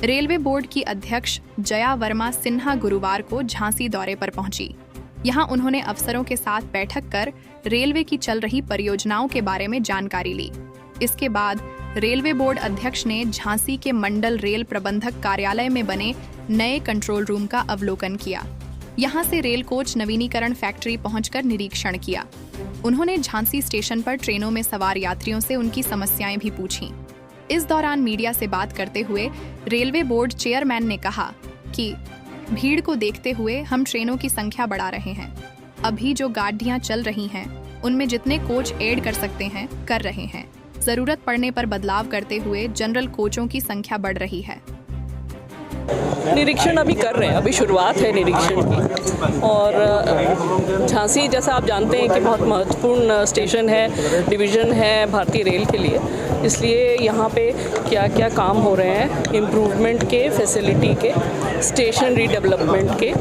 Railway board की अध्यक्ष जया वर्मा सिन्हा गुरुवार को झांसी दौरे पर पहुंची। यहां उन्होंने अफसरों के साथ बैठक कर रेलवे की चल रही परियोजनाओं के बारे में जानकारी ली। इसके बाद रेलवे बोर्ड अध्यक्ष ने झांसी के मंडल रेल प्रबंधक कार्यालय में बने नए कंट्रोल रूम का अवलोकन किया। यहां से रेल कोच नवीनीकरण फैक्ट्री पहुंचकर निरीक्षण किया। उन्होंने झांसी स्टेशन पर ट्रेनों में सवार यात्रियों से उनकी समस्याएं भी पूछीं। इस दौरान मीडिया से बात करते हुए रेलवे बोर्ड चेयरमैन ने कहा कि भीड़ को देखते हुए हम ट्रेनों की संख्या बढ़ा रहे हैं। अभी जो गाड़ियां चल रही हैं उनमें जितने कोच ऐड कर सकते हैं कर रहे हैं। जरूरत पड़ने पर बदलाव करते हुए जनरल कोचों की संख्या बढ़ रही है। निरीक्षण अभी कर रहे हैं, अभी शुरुआत है निरीक्षण की। और झांसी जैसा आप जानते हैं कि बहुत महत्वपूर्ण स्टेशन है, डिवीज़न है भारतीय रेल के लिए, इसलिए यहाँ पे क्या क्या काम हो रहे हैं इम्प्रूवमेंट के, फैसिलिटी के, स्टेशन रीडेवलपमेंट के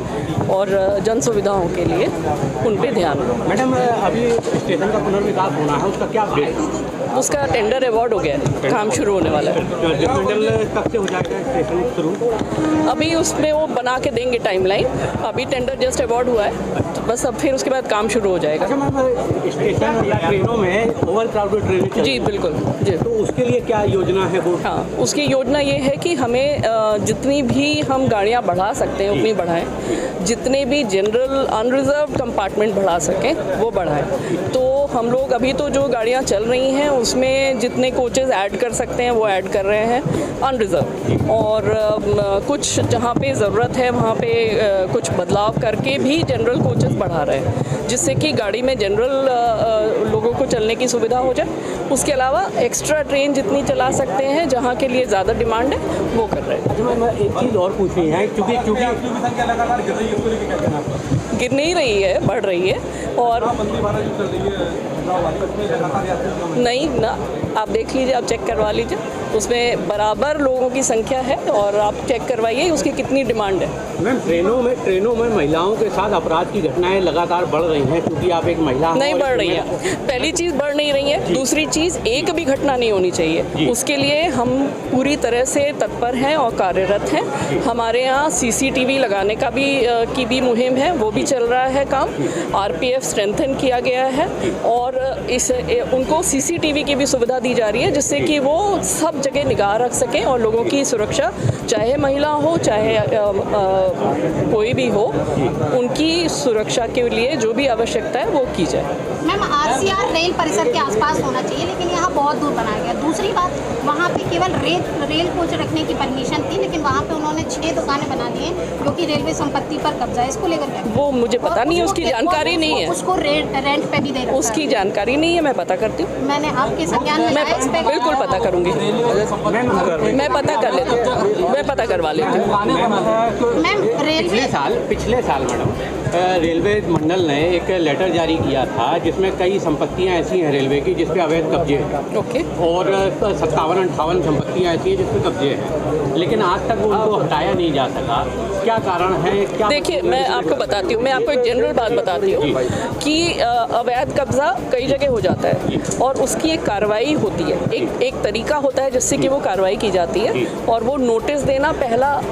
और जन सुविधाओं के लिए उन पे ध्यान। मैडम, अभी स्टेशन का पुनर्विकास होना है, उसका क्या अपडेट है? उसका टेंडर अवार्ड हो गया है, काम शुरू होने वाला है। कब से हो जाएगा स्टेशन शुरू? अभी उसमें वो बना के देंगे टाइमलाइन। अभी टेंडर जस्ट अवार्ड हुआ है, तो बस अब फिर उसके बाद काम शुरू हो जाएगा। अच्छा मैम, स्टेशन या ट्रेनों में ओवर क्राउडेड ट्रेनें जी बिल्कुल जी। तो उसके लिए क्या योजना है वो? हाँ, उसकी योजना ये है कि हमें जितनी भी हम गाड़ियाँ बढ़ा सकते हैं उतनी बढ़ाएं, जितने भी जनरल अनरिजर्व कंपार्टमेंट बढ़ा सकें वो बढ़ाएं। तो हम लोग अभी तो जो गाड़ियाँ चल रही हैं उसमें जितने कोचेज़ ऐड कर सकते हैं वो ऐड कर रहे हैं अनरिजर्व, और कुछ जहाँ पे ज़रूरत है वहाँ पे कुछ बदलाव करके भी जनरल कोचेज़ बढ़ा रहे हैं, जिससे कि गाड़ी में जनरल लोगों को चलने की सुविधा हो जाए। उसके अलावा एक्स्ट्रा ट्रेन जितनी चला सकते हैं जहाँ के लिए ज़्यादा डिमांड है वो कर रहे हैं। अच्छा मैम, एक चीज़ और पूछनी है, क्योंकि गिर नहीं रही है, बढ़ रही है। और नहीं ना, आप देख लीजिए, आप चेक करवा लीजिए, उसमें बराबर लोगों की संख्या है और आप चेक करवाइए उसकी कितनी डिमांड है। मैम, ट्रेनों में महिलाओं के साथ अपराध की घटनाएं लगातार बढ़ रही हैं, क्योंकि आप एक महिला नहीं बढ़ रही है। पहली चीज़ बढ़ नहीं रही है, दूसरी चीज़ एक भी घटना नहीं होनी चाहिए, उसके लिए हम पूरी तरह से तत्पर हैं और कार्यरत हैं। हमारे यहाँ CCTV लगाने का भी मुहिम है, वो भी चल रहा है काम। RPF स्ट्रेंथन किया गया है और उनको CCTV की भी सुविधा दी जा रही है, जिससे कि वो सब जगह निगाह रख सकें और लोगों की सुरक्षा, चाहे महिला हो चाहे कोई भी हो, उनकी सुरक्षा के लिए जो भी आवश्यकता है वो की जाए। मैम, RCR रेल परिसर के आसपास होना चाहिए, लेकिन यहाँ बहुत दूर बनाया गया। दूसरी बात, वहाँ पे केवल रेल कोच रखने की परमिशन थी, लेकिन वहाँ पे उन्होंने 6 दुकानें बना दी हैं, जो कि रेलवे संपत्ति पर कब्जा है। इसको लेकर क्या? वो मुझे पता नहीं है, उसकी जानकारी नहीं है। उसको रेंट पे भी दे रखा है। उसकी जानकारी नहीं है, मैं पता करती हूँ। मैंने आपके संज्ञान में लाया, इस पे बिल्कुल पता करूँगी, मैं पता कर लेती हूँ, मैं पता करवा लेती हूँ। मैम, पिछले साल मैडम, रेलवे मंडल ने एक लेटर जारी किया था जिसमें कई संपत्तियां ऐसी हैं रेलवे की जिस पे अवैध कब्जे हैं। ओके। और 57-58 संपत्तियां ऐसी हैं जिस पे कब्जे हैं, लेकिन आज तक उनको हटाया नहीं जा सका। क्या कारण है? क्या? देखिए, मैं आपको बताती हूँ, मैं आपको एक जनरल बात बताती हूँ कि अवैध कब्जा कई जगह हो जाता है और उसकी एक कार्रवाई होती है, एक तरीका होता है जिससे कि वो कार्रवाई की जाती है, और वो नोटिस देना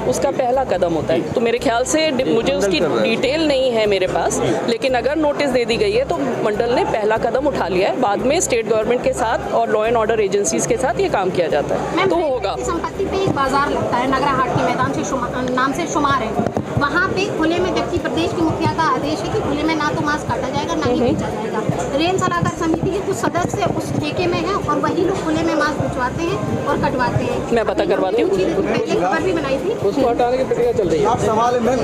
उसका पहला कदम होता है। तो मेरे ख्याल से, मुझे उसकी डिटेल नहीं है मेरे पास, लेकिन अगर नोटिस दे दी गई है तो मंडल ने पहला कदम उठा लिया है। बाद में स्टेट गवर्नमेंट के साथ और लॉ एंड ऑर्डर एजेंसीज के साथ ये काम किया जाता है, तो होगा। संपत्ति पे एक बाजार लगता है, नगरा हाट के मैदान से नाम से शुमार है। वहाँ पे खुले में, जबकि प्रदेश की मुखिया का आदेश है कि खुले में ना तो मांस काटा जाएगा ना ही बेचा जाएगा। रेल सलाहकार समिति के कुछ सदस्य उस ठेके में हैं और वही लोग खुले में मांस भिजवाते हैं और कटवाते हैं। मैं पता करवाती हूँ, पहले खबर भी बनाई थी, उसको हटाने की प्रक्रिया चल रही है। आप सवाल है मैम,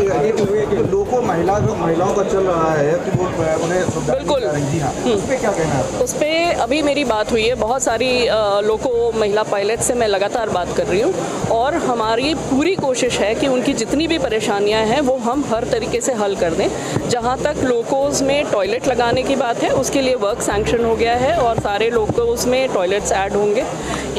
लोगों महिलाओं का चल रहा है कि वो उन्हें बिल्कुल उस पर क्या कहना है? उस पर अभी मेरी बात हुई है, बहुत सारी लोको महिला पायलट से मैं लगातार बात कर रही हूँ, और हमारी पूरी कोशिश है कि उनकी जितनी भी परेशानियाँ हैं वो हम हर तरीके से हल कर दें। जहाँ तक लोकोज़ में टॉयलेट लगाने की बात है, उसके लिए वर्क सैंक्शन हो गया है और सारे लोकोज़ में टॉयलेट्स ऐड होंगे,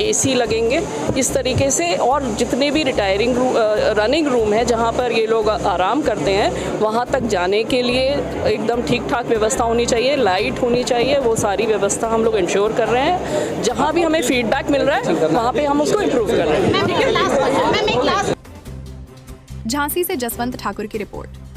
AC लगेंगे, इस तरीके से। और जितने भी रनिंग रूम है जहाँ पर ये लोग आराम करते हैं, वहाँ तक जाने के लिए एकदम ठीक ठाक व्यवस्था होनी चाहिए, लाइट होनी चाहिए, वो सारी व्यवस्था हम लोग इंश्योर कर रहे हैं। जहाँ भी हमें फीडबैक मिल रहा है वहाँ पे हम उसको इम्प्रूव कर रहे हैं। झांसी से जसवंत ठाकुर की रिपोर्ट।